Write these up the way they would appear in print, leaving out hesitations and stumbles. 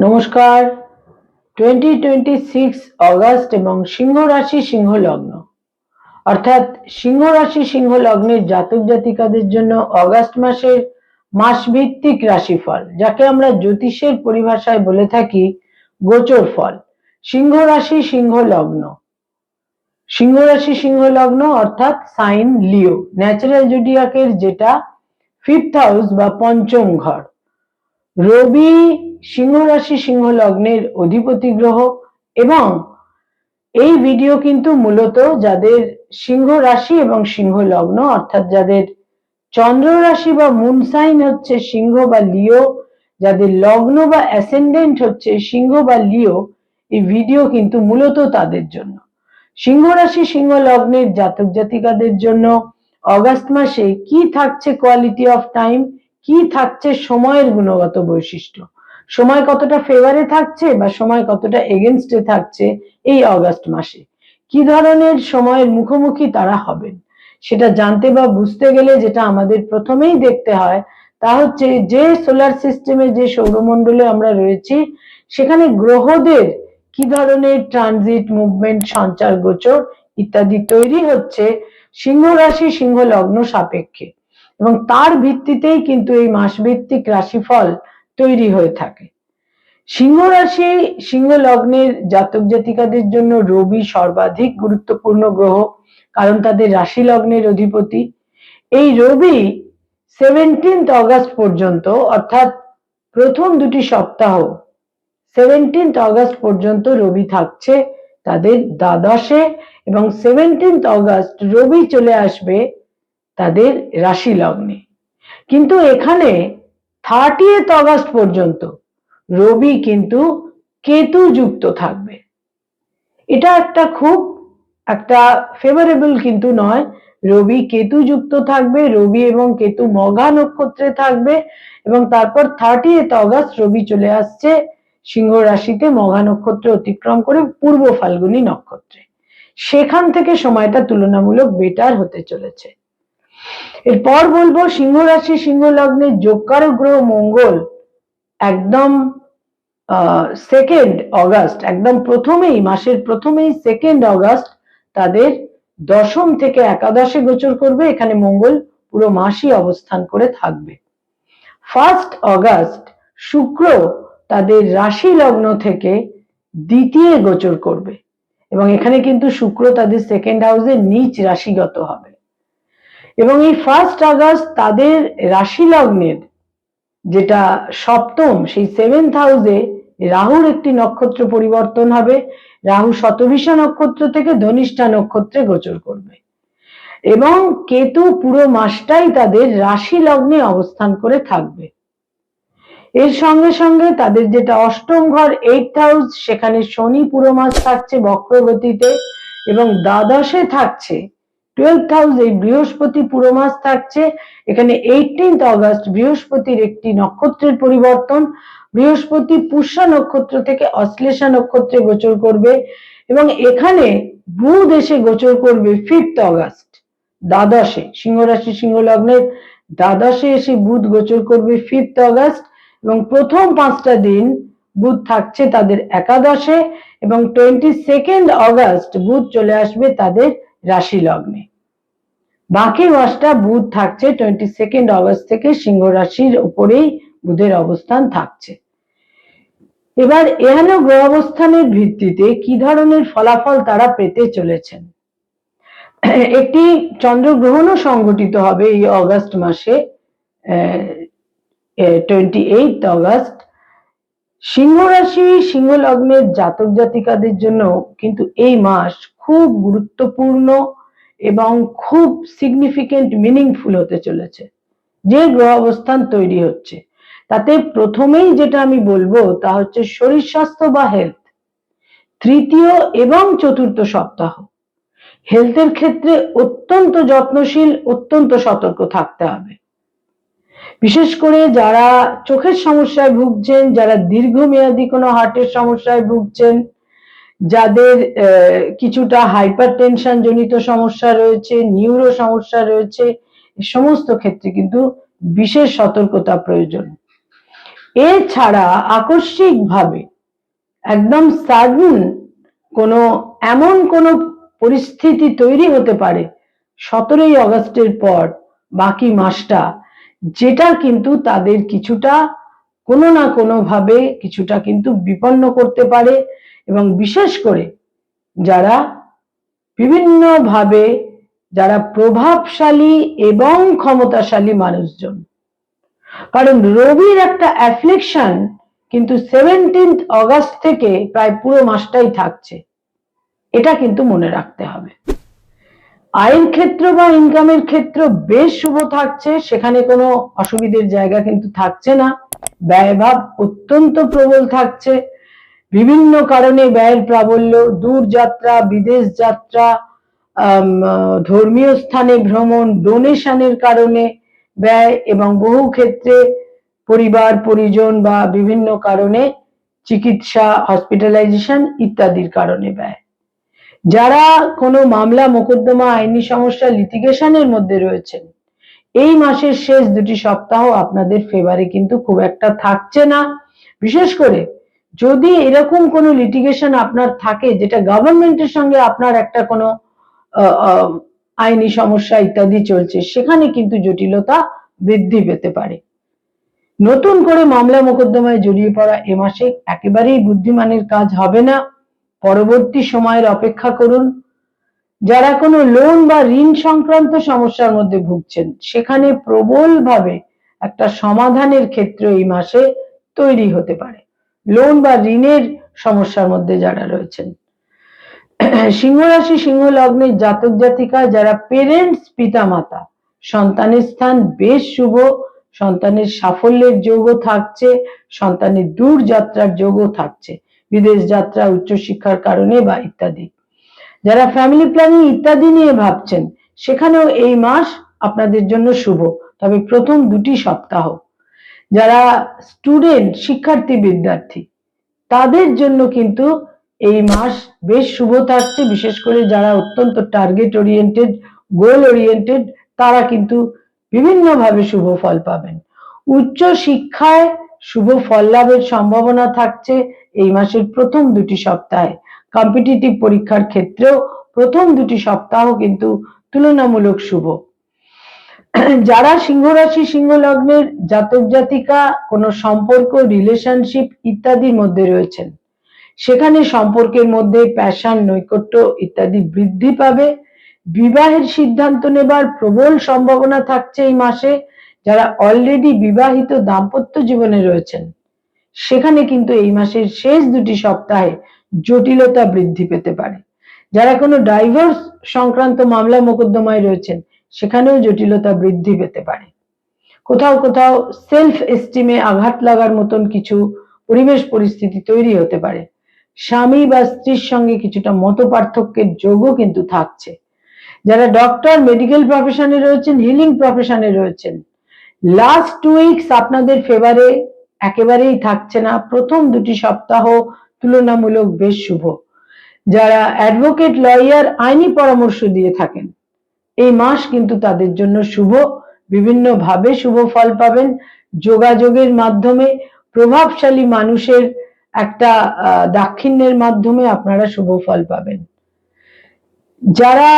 নমস্কার। 2026 অগস্ট এবং সিংহ রাশি সিংহ লগ্ন, অর্থাৎ সিংহ রাশি সিংহ লগ্নের জাতক জাতিকাদের জন্য অগস্ট মাসের মাসভিত্তিক রাশিফল, যাকে আমরা জ্যোতিষের পরিভাষায় বলে থাকি গোচর ফল। সিংহ রাশি সিংহ লগ্ন, সিংহ রাশি সিংহ লগ্ন অর্থাৎ সাইন লিও, ন্যাচারাল জোডিয়াকের যেটা 5th হাউস বা পঞ্চম ঘর। রবি সিংহ রাশি সিংহ লগ্নের অধিপতি গ্রহ, এবং এই ভিডিও কিন্তু মূলত যাদের সিংহ রাশি এবং সিংহ লগ্ন, অর্থাৎ যাদের চন্দ্র রাশি বা মুন সাইন হচ্ছে সিংহ বা লিও, যাদের লগ্ন বা অ্যাসেন্ডেন্ট হচ্ছে সিংহ বা লিও, এই ভিডিও কিন্তু মূলত তাদের জন্য। সিংহ রাশি সিংহ লগ্নের জাতক জাতিকাদের জন্য অগাস্ট মাসে কি থাকছে কোয়ালিটি অফ টাইম, কি থাকছে সময়ের গুণগত বৈশিষ্ট্য, সময় কতটা ফেভারে থাকছে বা সময় কতটা এগেনস্টে থাকছে এই অগাস্ট মাসে, কি ধরনের সময়ের মুখোমুখি তারা হবেন, সেটা জানতে বা বুঝতে গেলে যেটা আমাদের প্রথমেই দেখতে হয় তা হচ্ছে যে সোলার সিস্টেমে, যে সৌরমণ্ডলে আমরা রয়েছি, সেখানে গ্রহদের কি ধরনের ট্রানজিট, মুভমেন্ট, সঞ্চার, গোচর ইত্যাদি তৈরি হচ্ছে সিংহ রাশি সিংহ লগ্ন সাপেক্ষে, এবং তার ভিত্তিতেই কিন্তু এই মাসভিত্তিক রাশিফল তৈরি হয়ে থাকে। সিংহ রাশি সিংহ লগ্নের জাতক জাতিকাদের জন্য রবি সর্বাধিক গুরুত্বপূর্ণ গ্রহ, কারণ তাদের রাশি লগ্নের অধিপতি। এই রবি 17th অগস্ট পর্যন্ত, অর্থাৎ প্রথম দুটি সপ্তাহ 17th অগস্ট পর্যন্ত রবি থাকছে তাদের দ্বাদশে, এবং 17th অগস্ট রবি চলে আসবে তাদের রাশি লগ্নে। কিন্তু এখানে 30th অগস্ট পর্যন্ত রবি কিন্তু কেতু যুক্ত থাকবে। এটা একটা ফেভারেবল কিন্তু নয়। রবি কেতু যুক্ত থাকবে, রবি এবং কেতু মঘা নক্ষত্রে থাকবে, এবং তারপর 30th অগস্ট রবি চলে আসছে সিংহ রাশিতে মঘা নক্ষত্র অতিক্রম করে পূর্ব ফাল্গুনী নক্ষত্রে। সেখান থেকে সময়টা তুলনামূলক বেটার হতে চলেছে। এরপর বলবো সিংহ রাশি সিংহ লগ্নের যোগকারক গ্রহ মঙ্গল একদম 2nd অগস্ট, একদম মাসের প্রথমেই 2nd অগস্ট তাদের দশম থেকে একাদশে গোচর করবে। এখানে মঙ্গল পুরো মাসই অবস্থান করে থাকবে। 1st অগস্ট শুক্র তাদের রাশি লগ্ন থেকে দ্বিতীয় গোচর করবে, এবং এখানে কিন্তু শুক্র তাদের 2nd হাউসে নিচ রাশিগত হবে, এবং এই 1st অগস্ট তাদের রাশি লগ্নের যেটা সপ্তম, সেই 7th হাউসে রাহুর একটি নক্ষত্র পরিবর্তন হবে। রাহু শতভিষা নক্ষত্র থেকে ধনিষ্ঠা নক্ষত্রে গোচর করবে, এবং কেতু পুরো মাসটাই তাদের রাশি লগ্নে অবস্থান করে থাকবে। এর সঙ্গে সঙ্গে তাদের যেটা অষ্টম ঘর 8th হাউস, সেখানে শনি পুরো মাস থাকছে বক্রগতিতে, এবং দ্বাদশে থাকছে 12th হাউসে বৃহস্পতি পুরো মাস থাকছে। এখানে 18th অগস্ট বৃহস্পতির একটি নক্ষত্রের পরিবর্তন, বৃহস্পতি পুষ্যা নক্ষত্র থেকে অশ্লেষা নক্ষত্রে গোচর করবে, এবং এখানে বুধ এসে গোচর করবে 5th অগস্ট দ্বাদশে, সিংহ রাশি সিংহ লগ্নের দ্বাদশে এসে বুধ গোচর করবে 5th অগস্ট, এবং প্রথম 5টা দিন বুধ থাকছে তাদের একাদশে, এবং 22nd অগস্ট বুধ চলে আসবে তাদের রাশি লগ্নে। বাকি মাসটা বুধ থাকছে 22nd অগস্ট থেকে সিংহ রাশির উপরেই বুধের অবস্থান থাকছে। এবার এহেন গ্রহ অবস্থানের ভিত্তিতে কি ধরনের ফলাফল তারা পেতে চলেছেন। একটি চন্দ্রগ্রহণও সংঘটিত হবে এই অগস্ট মাসে, 28th অগস্ট। সিংহ রাশি সিংহ লগ্নের জাতক জাতিকাদের জন্য কিন্তু এই মাস খুব গুরুত্বপূর্ণ এবং খুব সিগনিফিকেন্ট, মিনিংফুল হতে চলেছে। যে গ্রহ অবস্থান তৈরি হচ্ছে তাতে প্রথমেই যেটা আমি বলবো তা হচ্ছে শরীর স্বাস্থ্য বা হেলথ। তৃতীয় এবং চতুর্থ সপ্তাহ হেলথের ক্ষেত্রে অত্যন্ত যত্নশীল, অত্যন্ত সতর্ক থাকতে হবে। বিশেষ করে যারা চোখের সমস্যায় ভুগছেন, যারা দীর্ঘমেয়াদী কোনো হার্টের সমস্যায় ভুগছেন, যাদের কিছুটা হাইপার টেনশন জনিত সমস্যা রয়েছে, নিউরো সমস্যা রয়েছে, সমস্ত ক্ষেত্রে কিন্তু বিশেষ সতর্কতা প্রয়োজন। এছাড়া আকস্মিকভাবে একদম সাডেন এমন কোনো পরিস্থিতি তৈরি হতে পারে 17ই অগস্টের পর বাকি মাসটা, যেটা কিন্তু তাদের কিছুটা কোনো না কোনো ভাবে কিছুটা কিন্তু বিপন্ন করতে পারে। এবং বিশেষ করে যারা বিভিন্ন ভাবে যারা প্রভাবশালী এবং ক্ষমতাশালী মানুষজন, কারণ রবির একটা অ্যাফ্লিকশন কিন্তু 17th অগস্ট থেকে প্রায় পুরো মাসটাই থাকছে, এটা কিন্তু মনে রাখতে হবে। আয়ের ক্ষেত্র বা ইনকামের ক্ষেত্র বেশ শুভ থাকছে, সেখানে কোনো অসুবিধের জায়গা কিন্তু থাকছে না। ব্যয়ভাব অত্যন্ত প্রবল থাকছে, বিভিন্ন কারণে ব্যয়ের প্রাবল্য, দূর যাত্রা, বিদেশ যাত্রা, ধর্মীয় স্থানে ভ্রমণ, ডোনেশনের কারণে ব্যয়, এবং বহু ক্ষেত্রে পরিবার পরিজন বা বিভিন্ন কারণে চিকিৎসা, হসপিটালাইজেশন ইত্যাদির কারণে ব্যয়। যারা কোনো মামলা মোকদ্দমা, আইনি সমস্যা, লিটিগেশনের মধ্যে রয়েছেন, এই মাসের শেষ 2টি সপ্তাহ আপনাদের ফেভারে কিন্তু খুব একটা থাকছে না। বিশেষ করে যদি এরকম কোনো লিটিগেশন আপনার থাকে যেটা গভর্নমেন্টের সঙ্গে আপনার একটা কোনো আইনি সমস্যা ইত্যাদি চলছে, সেখানে কিন্তু জটিলতা বৃদ্ধি পেতে পারে। নতুন করে মামলা মোকদ্দমায় জড়িয়ে পড়া এ মাসে একেবারেই বুদ্ধিমানের কাজ হবে না, পরবর্তী সময়ের অপেক্ষা করুন। যারা কোনো লোন বা ঋণ সংক্রান্ত সমস্যার মধ্যে ভুগছেন, সেখানে প্রবলভাবে একটা সমাধানের ক্ষেত্র এই মাসে তৈরি হতে পারে। লোন বা ঋণের সমস্যার মধ্যে যারা রয়েছেন, সিংহ রাশি সিংহ লগ্নের জাতক জাতিকা যারা পেরেন্টস, পিতা মাতা, সন্তানের স্থান বেশ শুভ, সন্তানের সাফল্যের যোগও থাকছে, সন্তানের দূর যাত্রার যোগও থাকছে, বিদেশ যাত্রা, উচ্চশিক্ষার কারণে বা ইত্যাদি। যারা ফ্যামিলি প্ল্যানিং ইত্যাদি নিয়ে ভাবছেন, সেখানেও এই মাস আপনাদের জন্য শুভ, তবে প্রথম 2টি সপ্তাহ। যারা স্টুডেন্ট, শিক্ষার্থী, বিদ্যার্থী, তাদের জন্য কিন্তু এই মাস বেশ শুভ থাকছে। বিশেষ করে যারা অত্যন্ত টার্গেট ওরিয়েন্টেড, গোল ওরিয়েন্টেড, তারা কিন্তু বিভিন্নভাবে শুভ ফল পাবেন। উচ্চ শিক্ষায় শুভ ফল লাভের সম্ভাবনা থাকছে এই মাসের প্রথম 2টি সপ্তাহে। কম্পিটিটিভ পরীক্ষার ক্ষেত্রেও প্রথম 2টি সপ্তাহ কিন্তু তুলনামূলক শুভ। যারা সিংহ রাশি সিংহ লগ্নের জাতক জাতিকা কোনো সম্পর্ক, রিলেশনশিপ ইত্যাদির মধ্যে রয়েছেন, সেখানে সম্পর্কের মধ্যে প্যাশন, নৈকট্য ইত্যাদি বৃদ্ধি পাবে। বিবাহের সিদ্ধান্ত নেবার প্রবল সম্ভাবনা থাকছে এই মাসে। যারা অলরেডি বিবাহিত দাম্পত্য জীবনে রয়েছেন, সেখানে কিন্তু এই মাসের শেষ 2টি সপ্তাহে জটিলতা বৃদ্ধি পেতে পারে। যারা কোনো ডাইভোর্স সংক্রান্ত মামলা মোকদ্দমায় রয়েছেন, সেখানেও জটিলতা বৃদ্ধি পেতে পারে। কোথাও কোথাও সেলফ এস্টিমে আঘাত লাগার মতন কিছু পরিবেশ পরিস্থিতি তৈরি হতে পারে। স্বামী বা স্ত্রীর সঙ্গে কিছুটা মত পার্থক্যের যোগও কিন্তু থাকছে। যারা ডক্টর, মেডিকেল প্রফেশনে রয়েছেন, হিলিং প্রফেশনে রয়েছেন, লাস্ট 2 উইকস আপনাদের ফেভারে একেবারেই থাকছে না। প্রথম 2টি সপ্তাহ তুলনামূলক বেশ শুভ। যারা অ্যাডভোকেট, লয়ার, আইনি পরামর্শ দিয়ে থাকেন, এই মাস কিন্তু তাদের জন্য শুভ, বিভিন্ন ভাবে শুভ ফল পাবেন। যোগাযোগের মাধ্যমে, প্রভাবশালী মানুষের একটা দাক্ষিণ্যের মাধ্যমে আপনারা শুভ ফল পাবেন। যারা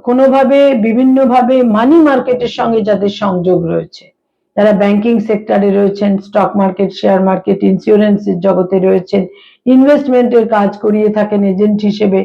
কোনোভাবে বিভিন্নভাবে মানি মার্কেটের সঙ্গে যাদের সংযোগ রয়েছে, যারা ব্যাংকিং সেক্টরে রয়েছেন, স্টক মার্কেট, শেয়ার মার্কেট, ইন্স্যুরেন্সের জগতে রয়েছেন, ইনভেস্টমেন্টের কাজ করিয়ে থাকেন এজেন্ট হিসেবে,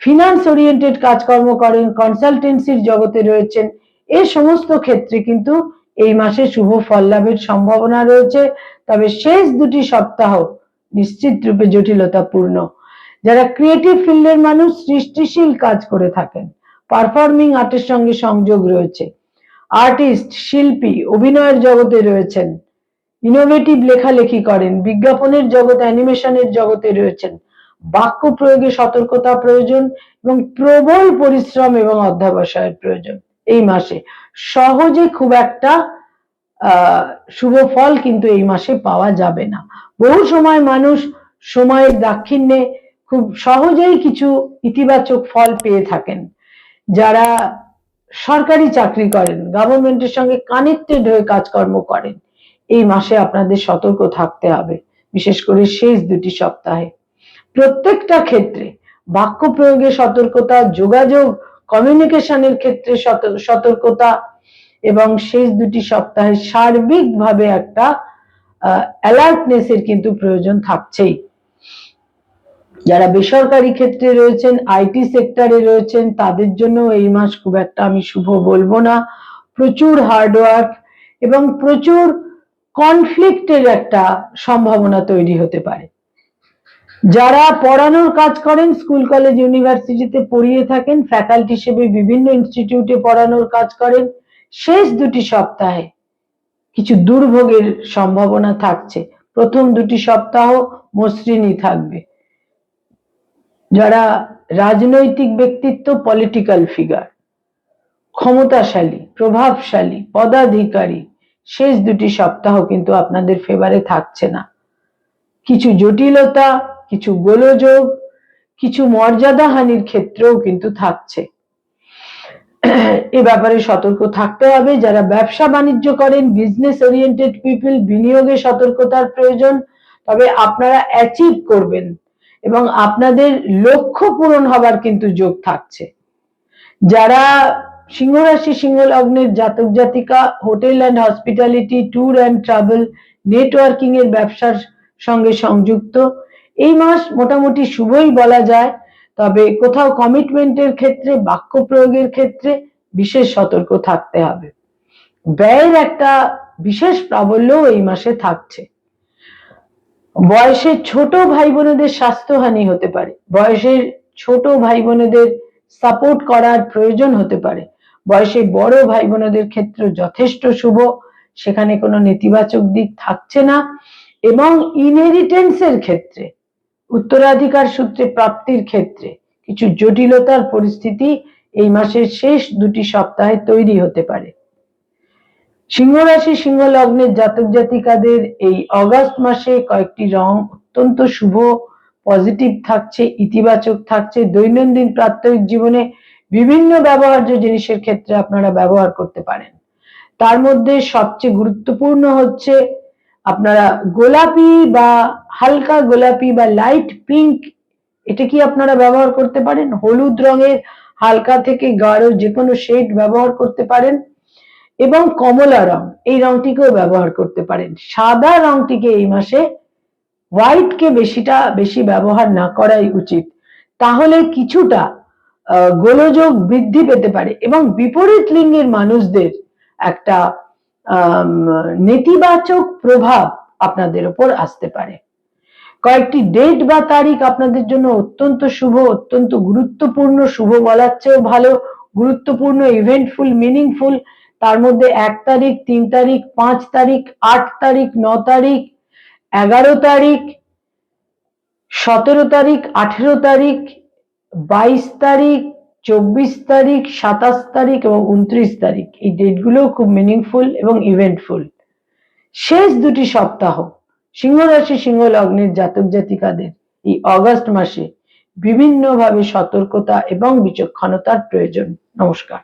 ফিনান্স ওরিয়েন্টেড কাজকর্ম করেন, কনসালটেন্সির জগতে রয়েছেন, এই সমস্ত ক্ষেত্রে কিন্তু এই মাসে শুভ ফল লাভের সম্ভাবনা রয়েছে। তবে শেষ 2টি সপ্তাহ নিশ্চিত রূপে জটিলতাপূর্ণ। যারা ক্রিয়েটিভ ফিল্ডের মানুষ, সৃষ্টিশীল কাজ করে থাকেন, পারফর্মিং আর্টের সঙ্গে সংযোগ রয়েছে, আর্টিস্ট, শিল্পী, অভিনয়ের জগতে রয়েছেন, ইনোভেটিভ লেখালেখি করেন, বিজ্ঞাপনের জগতে, অ্যানিমেশনের জগতে রয়েছেন, বাক্য প্রয়োগে সতর্কতা প্রয়োজন এবং প্রবল পরিশ্রম এবং অধ্যবসায়ের প্রয়োজন। এই মাসে সহজে খুব একটা শুভ ফল কিন্তু এই মাসে পাওয়া যাবে না। বহু সময় মানুষ সময়ের দাক্ষিণ্যে খুব সহজেই কিছু ইতিবাচক ফল পেয়ে থাকেন। যারা সরকারি চাকরি করেন, গভর্নমেন্টের সঙ্গে কানেক্টেড হয়ে কাজকর্ম করেন, এই মাসে আপনাদের সতর্ক থাকতে হবে, বিশেষ করে শেষ দুটি সপ্তাহে। প্রত্যেকটা ক্ষেত্রে বাক্য প্রয়োগে সতর্কতা, যোগাযোগ কমিউনিকেশনের ক্ষেত্রে সতর্কতা, এবং শেষ দুটি সপ্তাহে সার্বিকভাবে একটা অ্যালার্টনেসের কিন্তু প্রয়োজন থাকছেই। যারা বেসরকারি ক্ষেত্রে রয়েছেন, আইটি সেক্টরে রয়েছেন, তাদের জন্য এই মাস খুব একটা আমি শুভ বলবো না। প্রচুর হার্ডওয়ার্ক এবং প্রচুর কনফ্লিক্টের একটা সম্ভাবনা তৈরি হতে পারে। যারা পড়ানোর কাজ করেন, স্কুল কলেজ ইউনিভার্সিটিতে পড়িয়ে থাকেন, ফ্যাকাল্টি হিসেবে বিভিন্ন ইনস্টিটিউটে পড়ানোর কাজ করেন, শেষ দুটি সপ্তাহে কিছু দুর্ভোগের সম্ভাবনা থাকছে। প্রথম দুটি সপ্তাহ মসৃণই থাকবে। যারা রাজনৈতিক ব্যক্তিত্ব, পলিটিক্যাল ফিগার, ক্ষমতাশালী, প্রভাবশালী, পদাধিকারী, শেষ দুটি সপ্তাহ কিন্তু আপনাদের ফেভারে থাকছে না। কিছু জটিলতা, কিছু গোলযোগ, কিছু মর্যাদাহানির ক্ষেত্রেও কিন্তু থাকছে। এ ব্যাপারে সতর্ক থাকতে হবে। যারা ব্যবসা বাণিজ্য করেন, বিজনেস ওরিয়েন্টেড পিপল, বিনিয়োগে সতর্কতার প্রয়োজন। তবে আপনারা অ্যাচিভ করবেন এবং আপনাদের লক্ষ্য পূরণ হবার কিন্তু যোগ থাকছে। যারা সিংহ রাশি, সিংহ লগ্নের জাতক জাতিকা hotel and hospitality, tour and travel, networking এর ব্যবসার সঙ্গে সংযুক্ত, এই মাস মোটামুটি শুভই বলা যায়। তবে কোথাও কমিটমেন্টের ক্ষেত্রে, বাক্য প্রয়োগের ক্ষেত্রে বিশেষ সতর্ক থাকতে হবে। ব্যয়ের একটা বিশেষ প্রাবল্য এই মাসে থাকছে। বয়সের ছোট ভাই বোনেদের স্বাস্থ্যহানি হতে পারে, বয়সের ছোট ভাই বোনেদের সাপোর্ট করার প্রয়োজন হতে পারে। বয়সে বড় ভাই বোনেদের ক্ষেত্রে যথেষ্ট শুভ, সেখানে কোনো নেতিবাচক দিক থাকছে না। এবং ইনহেরিটেন্সের ক্ষেত্রে, উত্তরাধিকার সূত্রে প্রাপ্তির ক্ষেত্রে কিছু জটিলতার পরিস্থিতি এই মাসের শেষ দুটি সপ্তাহে তৈরি হতে পারে। সিংহ রাশি, সিংহ লগ্নের জাতক জাতিকাদের এই অগাস্ট মাসে কয়েকটি রং অত্যন্ত শুভ, পজিটিভ থাকছে, ইতিবাচক থাকছে। দৈনন্দিন প্রাত্যহিক জীবনে বিভিন্ন ব্যবহার্য জিনিসের ক্ষেত্রে আপনারা ব্যবহার করতে পারেন। তার মধ্যে সবচেয়ে গুরুত্বপূর্ণ হচ্ছে আপনারা গোলাপি বা হালকা গোলাপি বা লাইট পিঙ্ক, এটা কি আপনারা ব্যবহার করতে পারেন। হলুদ রঙের হালকা থেকে গাঢ় যে কোনো শেড ব্যবহার করতে পারেন। এবং কমলা রং, এই রংটিকেও ব্যবহার করতে পারেন। সাদা রংটিকে এই মাসে, হোয়াইটকে বেশি ব্যবহার না করাই উচিত। তাহলে কিছুটা গোলযোগ বৃদ্ধি পেতে পারে এবং বিপরীত লিঙ্গের মানুষদের একটা নেতিবাচক প্রভাব আপনাদের উপর আসতে পারে। কয়েকটি ডেট বা তারিখ আপনাদের জন্য অত্যন্ত শুভ, অত্যন্ত গুরুত্বপূর্ণ, শুভ বলার চেয়েও ভালো, গুরুত্বপূর্ণ, ইভেন্টফুল, মিনিংফুল। তার মধ্যে 1 তারিখ, 3 তারিখ, 5 তারিখ, 8 তারিখ, 9 তারিখ, 11 তারিখ, 17 তারিখ, 18 তারিখ, 22 তারিখ, 24 তারিখ, 27 তারিখ এবং 29 তারিখ, এই ডেটগুলো খুব মিনিংফুল এবং ইভেন্টফুল। শেষ দুটি সপ্তাহ সিংহ রাশি, সিংহ লগ্নের জাতক জাতিকাদের এই অগাস্ট মাসে বিভিন্নভাবে সতর্কতা এবং বিচক্ষণতার প্রয়োজন। নমস্কার।